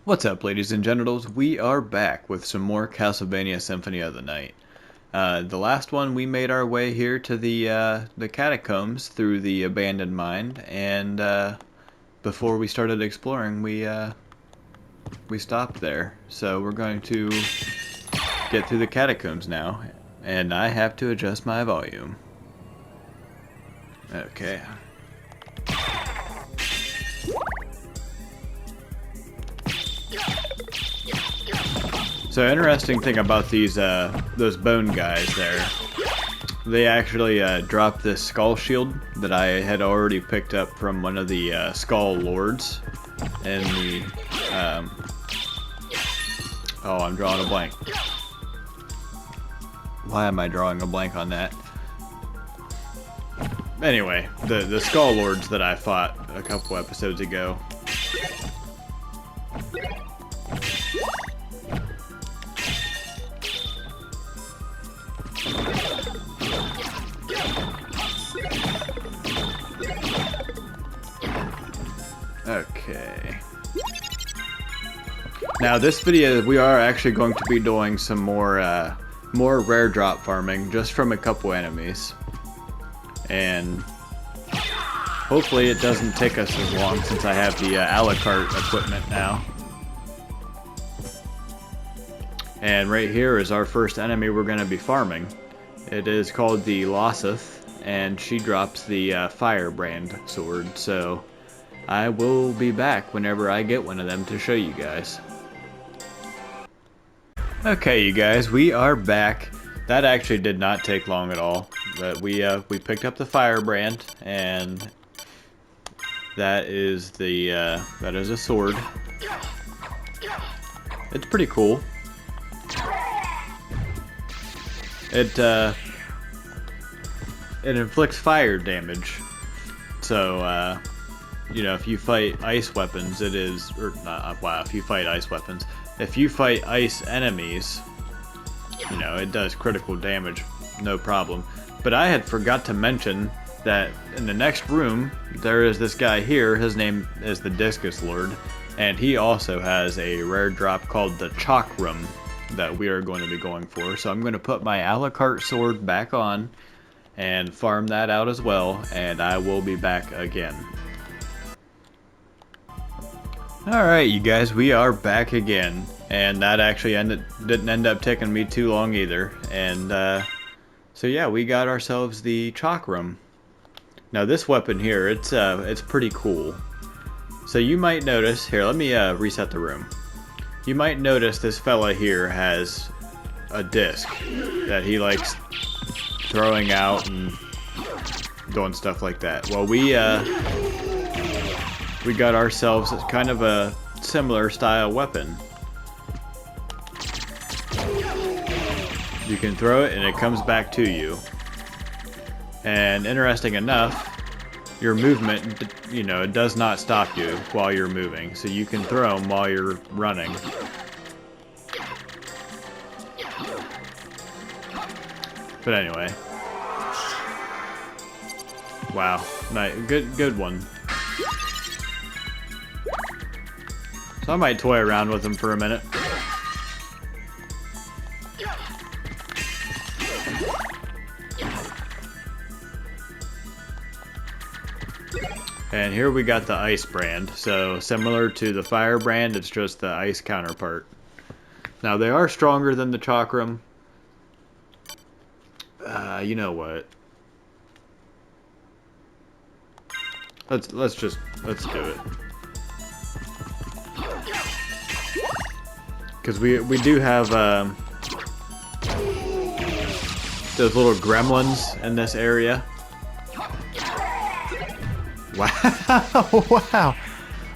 What's up, ladies and genitals? We are back with some more Castlevania Symphony of the Night. The last one, we made our way here to the catacombs through the abandoned mine, and before we started exploring, we stopped there. So we're going to get through the catacombs now, and I have to adjust my volume. Okay. So interesting thing about these those bone guys there, they actually dropped this skull shield that I had already picked up from one of the skull lords in the oh, I'm drawing a blank. Why am I drawing a blank on that? Anyway, the skull lords that I fought a couple episodes ago. Okay. Now this video, we are actually going to be doing some more rare drop farming just from a couple enemies, and hopefully it doesn't take us as long since I have the a la carte equipment now. And right here is our first enemy we're going to be farming. It is called the Loseth, and she drops the Firebrand sword, so I will be back whenever I get one of them to show you guys. Okay, you guys, we are back. That actually did not take long at all. But we picked up the Firebrand, and that is a sword. It's pretty cool. It inflicts fire damage. So you know, if you fight ice weapons, it is, or not, wow, if you fight ice weapons, if you fight ice enemies, you know, it does critical damage, no problem. But I had forgot to mention that in the next room, there is this guy here, his name is the Discus Lord, and he also has a rare drop called the Chakram that we are going to be going for. So I'm going to put my a la carte sword back on and farm that out as well, and I will be back again. Alright, you guys, we are back again, and that actually didn't end up taking me too long either, and so yeah, we got ourselves the Chakram. Now this weapon here, it's pretty cool. So you might notice, here, let me reset the room. You might notice this fella here has a disc that he likes throwing out and doing stuff like that. Well, we got ourselves kind of a similar style weapon. You can throw it and it comes back to you. And interesting enough, your movement, you know, it does not stop you while you're moving. So you can throw them while you're running. But anyway. Wow, nice, good one. So I might toy around with them for a minute. And here we got the Ice Brand. So similar to the Firebrand, it's just the ice counterpart. Now they are stronger than the Chakram. You know what? Let's do it. Because we do have those little gremlins in this area. Wow, wow.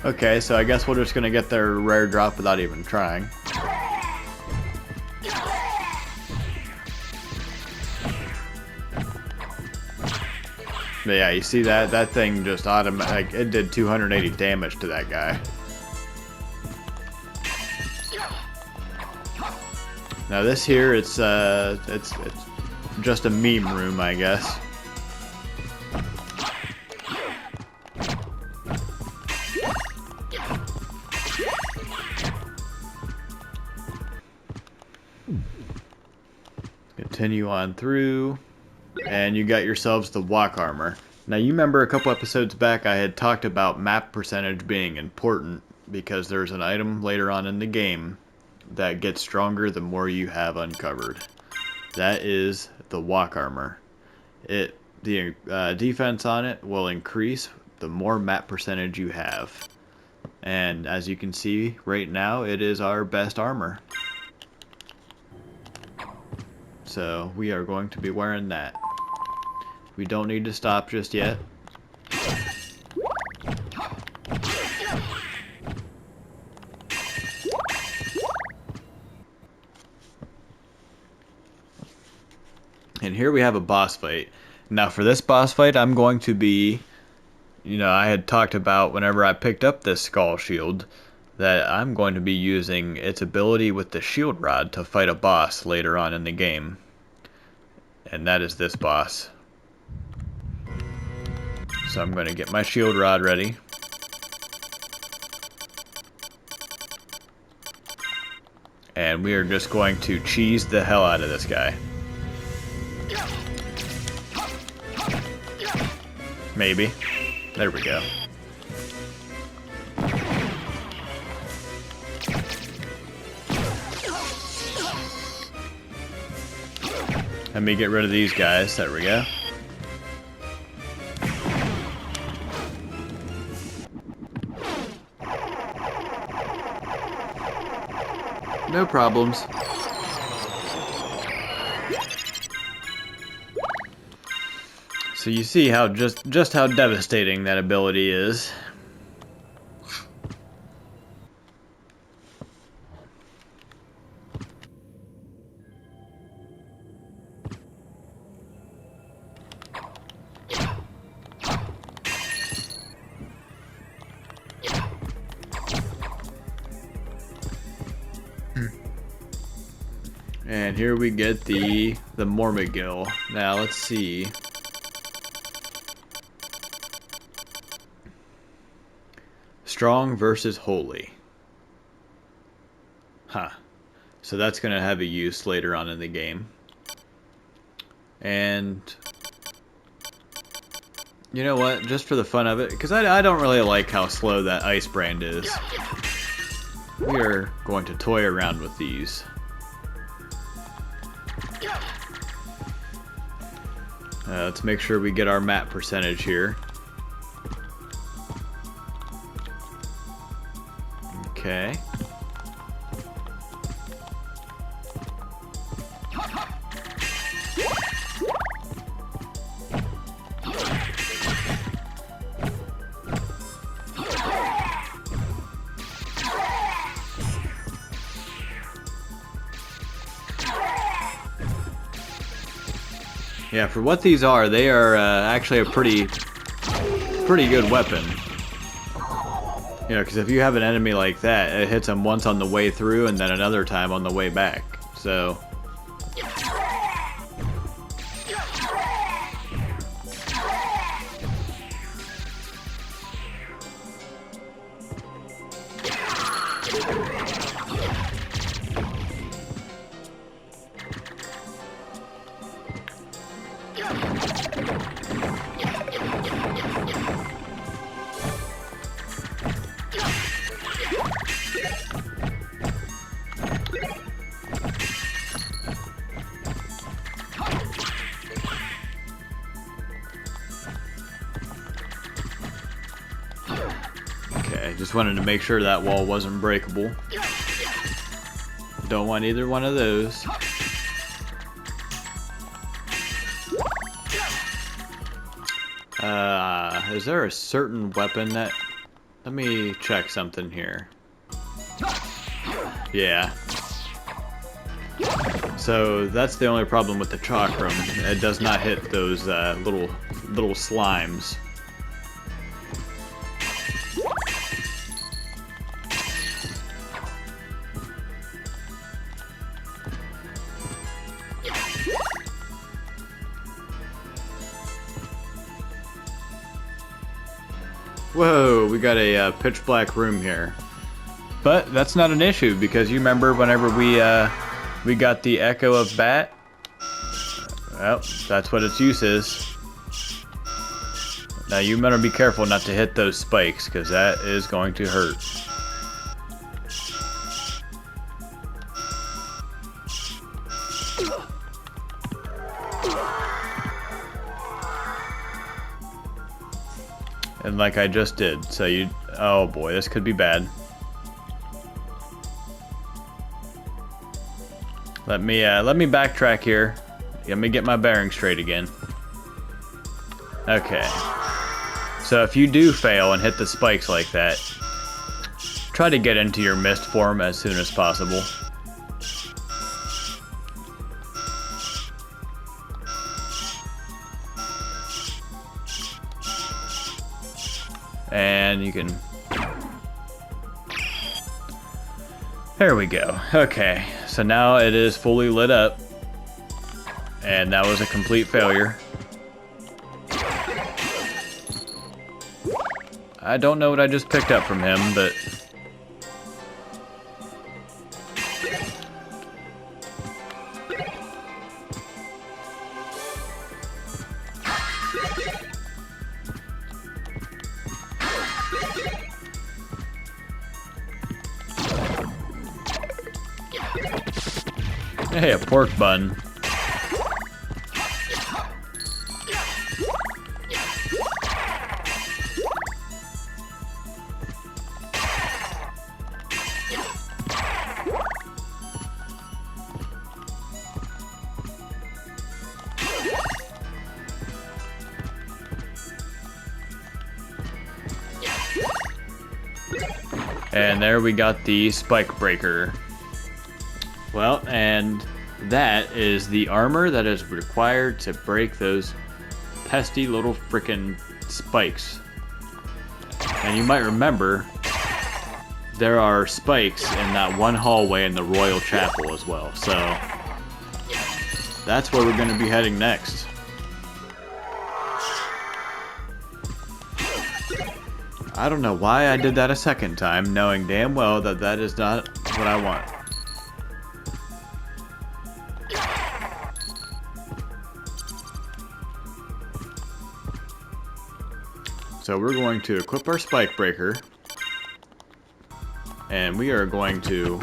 Okay, so I guess we're just gonna get their rare drop without even trying. But yeah, you see that thing just automatic. It did 280 damage to that guy. Now this here, it's just a meme room, I guess. continue on through, and you got yourselves the walk armor. Now you remember a couple episodes back I had talked about map percentage being important because there's an item later on in the game that gets stronger the more you have uncovered. That is the walk armor. The defense on it will increase the more map percentage you have. And as you can see right now, it is our best armor. So we are going to be wearing that. We don't need to stop just yet. And here we have a boss fight. Now for this boss fight, I'm going to be, I had talked about whenever I picked up this skull shield that I'm going to be using its ability with the shield rod to fight a boss later on in the game. And that is this boss. So I'm going to get my shield rod ready. And we are just going to cheese the hell out of this guy. Maybe. There we go. Let me get rid of these guys. There we go. No problems. So you see how just how devastating that ability is. And here we get the Mormogil. Now let's see. Strong versus holy. Huh. So that's going to have a use later on in the game. And you know what? Just for the fun of it, because I don't really like how slow that ice brand is. We are going to toy around with these. Let's make sure we get our map percentage here. Okay. Yeah, for what these are, they are actually a pretty good weapon. You know, because if you have an enemy like that, it hits them once on the way through and then another time on the way back. So just wanted to make sure that wall wasn't breakable. Don't want either one of those. Is there a certain weapon that... Let me check something here. Yeah. So that's the only problem with the chakram. It does not hit those little slimes. Whoa, we got a pitch black room here. But that's not an issue because you remember whenever we got the Echo of Bat? Well, that's what its use is. Now you better be careful not to hit those spikes, because that is going to hurt. And like I just did, so you... Oh boy, this could be bad. Let me backtrack here. Let me get my bearings straight again. Okay. So if you do fail and hit the spikes like that, try to get into your mist form as soon as possible. And you can... There we go. Okay, so now it is fully lit up. And that was a complete failure. I don't know what I just picked up from him, but... Hey, a pork bun. And there we got the spike breaker. Well, and that is the armor that is required to break those pesky little frickin' spikes. And you might remember, there are spikes in that one hallway in the Royal Chapel as well. So, that's where we're going to be heading next. I don't know why I did that a second time, knowing damn well that that is not what I want. So we're going to equip our spike breaker, and we are going to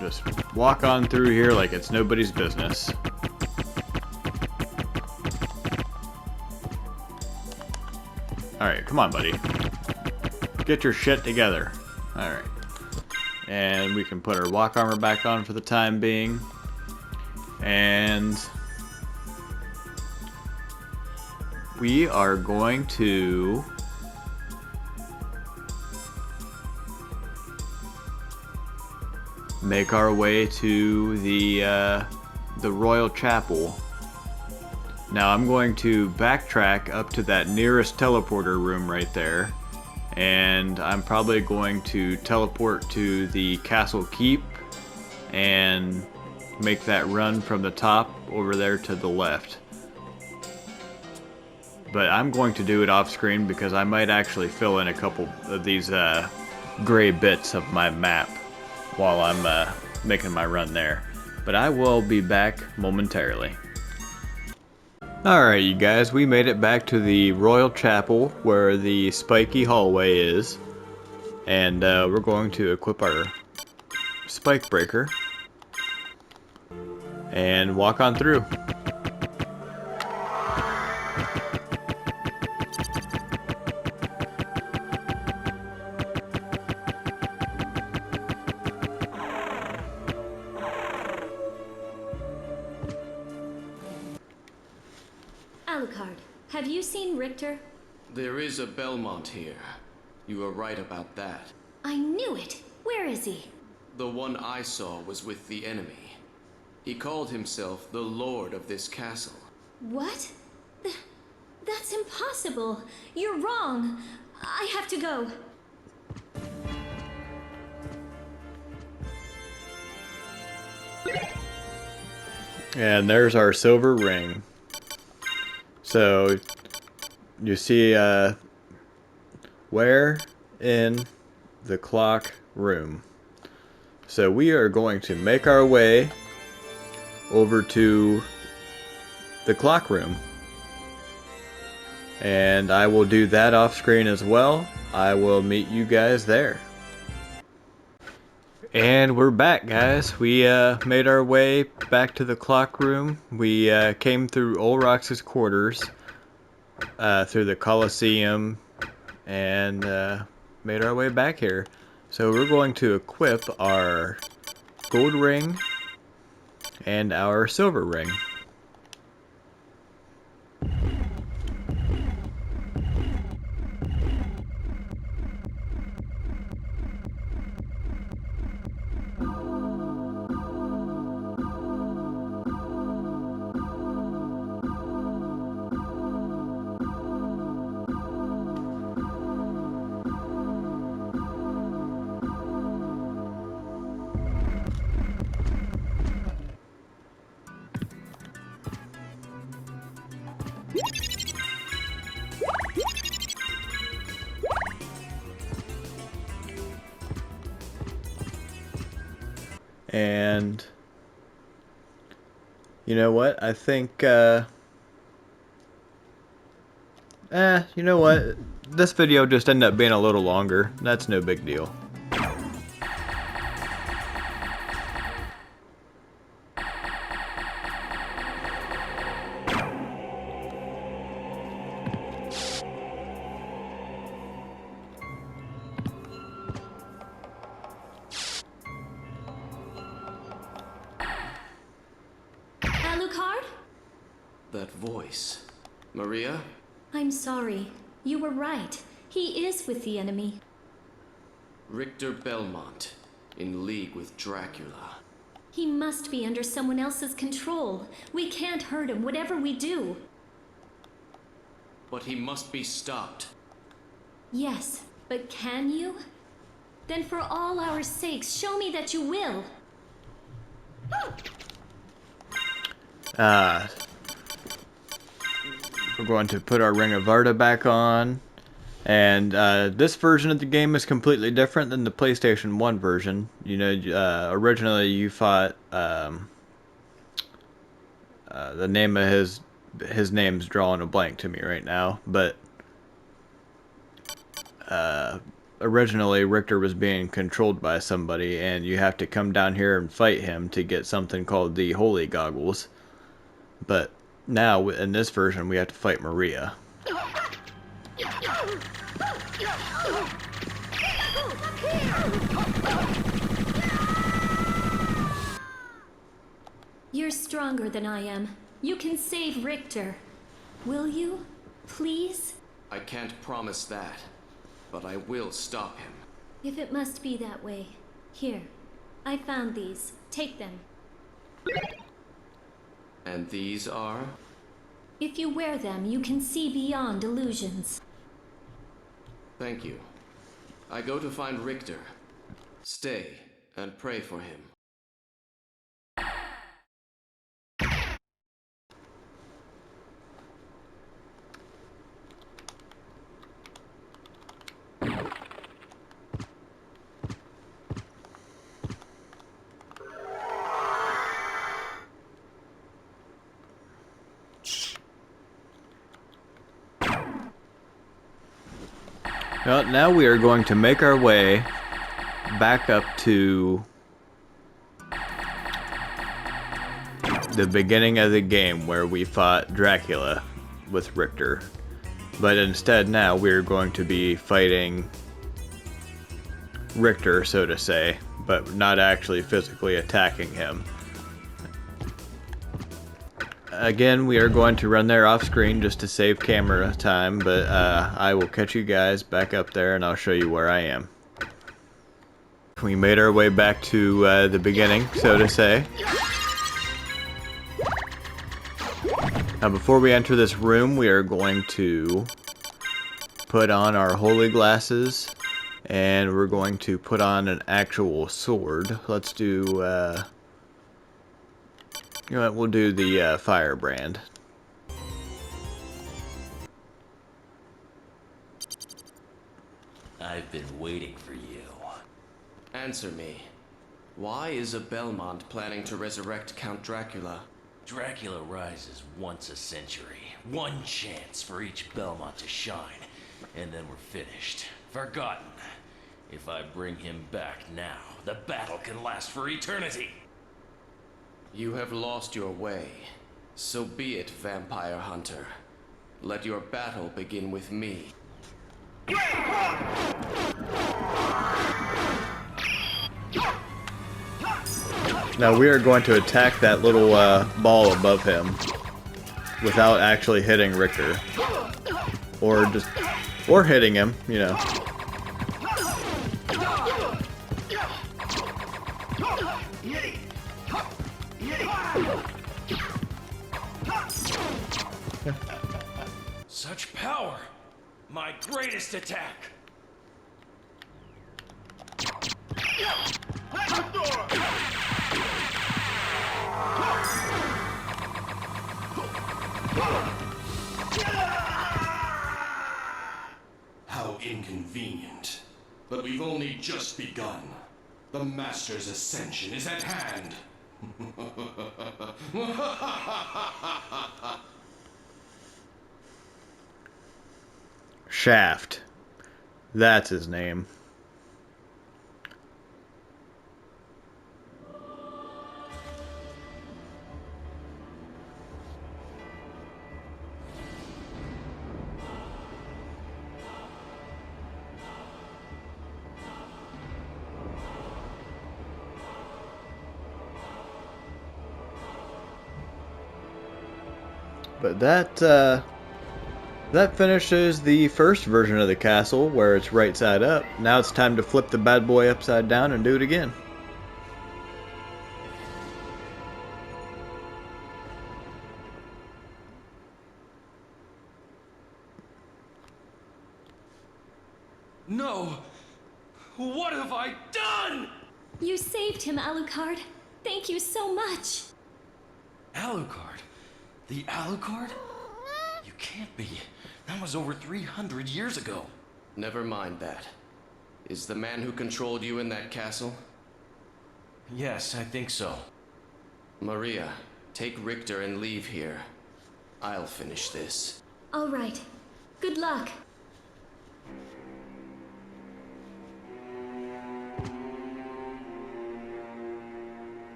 just walk on through here like it's nobody's business. Alright, come on, buddy. Get your shit together. Alright. And we can put our walk armor back on for the time being. And we are going to make our way to the Royal Chapel. Now I'm going to backtrack up to that nearest teleporter room right there, and I'm probably going to teleport to the castle keep and make that run from the top over there to the left. But I'm going to do it off screen because I might actually fill in a couple of these gray bits of my map while I'm making my run there. But I will be back momentarily. Alright, you guys, we made it back to the Royal Chapel where the spiky hallway is. And we're going to equip our spike breaker and walk on through. Alucard, have you seen Richter? There is a Belmont here. You were right about that. I knew it! Where is he? The one I saw was with the enemy. He called himself the Lord of this castle. What? That's impossible! You're wrong! I have to go. And there's our silver ring. So, you see, where in the clock room. So we are going to make our way over to the clock room. And I will do that off screen as well. I will meet you guys there. And we're back, guys. We made our way back to the clock room. We came through Olrox's quarters, through the Coliseum, and made our way back here. So we're going to equip our gold ring and our silver ring. And you know what? I think you know what? This video just ended up being a little longer. That's no big deal. Alucard? That voice. Maria? I'm sorry. You were right. He is with the enemy. Richter Belmont, in league with Dracula. He must be under someone else's control. We can't hurt him, whatever we do. But he must be stopped. Yes, but can you? Then for all our sakes, show me that you will. We're going to put our Ring of Varda back on. And this version of the game is completely different than the PlayStation 1 version. You know, originally you fought the name of his name's drawing a blank to me right now, but originally Richter was being controlled by somebody, and you have to come down here and fight him to get something called the Holy Goggles. But now in this version we have to fight Maria. You're stronger than I am. You can save Richter. Will you? Please? I can't promise that, but I will stop him. If it must be that way. Here. I found these. Take them. And these are? If you wear them, you can see beyond illusions. Thank you. I go to find Richter. Stay and pray for him. Well, now we are going to make our way back up to the beginning of the game where we fought Dracula with Richter. But instead now we're going to be fighting Richter, so to say, but not actually physically attacking him. Again, we are going to run there off screen just to save camera time, but I will catch you guys back up there and I'll show you where I am. We made our way back to the beginning, so to say. Now before we enter this room, we are going to put on our holy glasses and we're going to put on an actual sword. Let's do you know what, we'll do the firebrand. I've been waiting for you. Answer me. Why is a Belmont planning to resurrect Count Dracula? Dracula rises once a century. One chance for each Belmont to shine. And then we're finished. Forgotten. If I bring him back now, the battle can last for eternity. You have lost your way. So be it, Vampire Hunter. Let your battle begin with me. Now we are going to attack that little ball above him without actually hitting Richter. Or hitting him, you know. Such power! My greatest attack! How inconvenient. But we've only just begun. The Master's ascension is at hand. Shaft. That's his name. But that finishes the first version of the castle, where it's right side up. Now it's time to flip the bad boy upside down and do it again. No! What have I done? You saved him, Alucard. Thank you so much. Alucard? The Alucard? You can't be. That was over 300 years ago. Never mind that. Is the man who controlled you in that castle? Yes, I think so. Maria, take Richter and leave here. I'll finish this. All right. Good luck.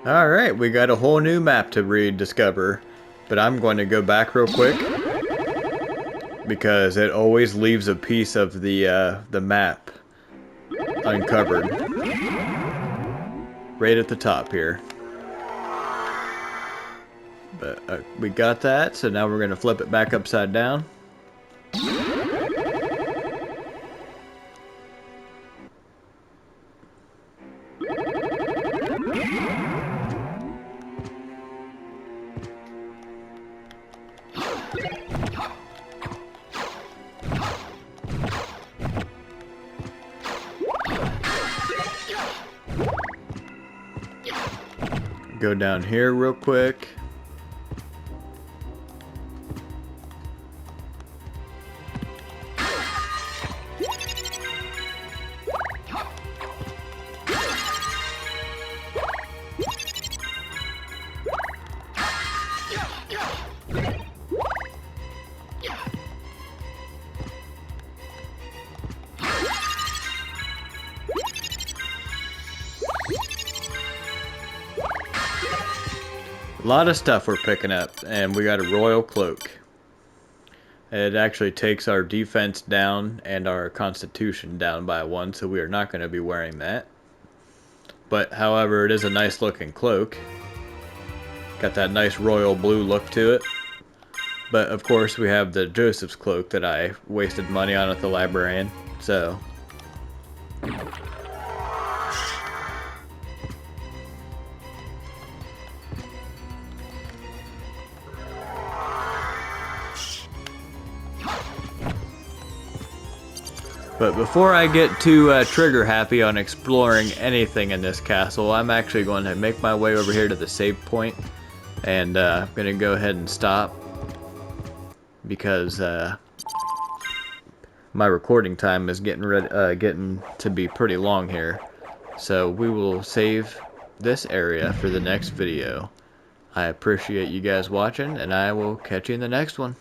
Alright, we got a whole new map to rediscover, but I'm going to go back real quick because it always leaves a piece of the map uncovered right at the top here. But we got that, so now we're going to flip it back upside down. Go down here real quick. A lot of stuff we're picking up, and we got a royal cloak. It actually takes our defense down and our constitution down by 1, so we are not going to be wearing that. But however, it is a nice looking cloak. Got that nice royal blue look to it. But of course we have the Joseph's cloak that I wasted money on at the librarian, so... But before I get too trigger happy on exploring anything in this castle, I'm actually going to make my way over here to the save point, and I'm going to go ahead and stop because my recording time is getting to be pretty long here. So we will save this area for the next video. I appreciate you guys watching, and I will catch you in the next one.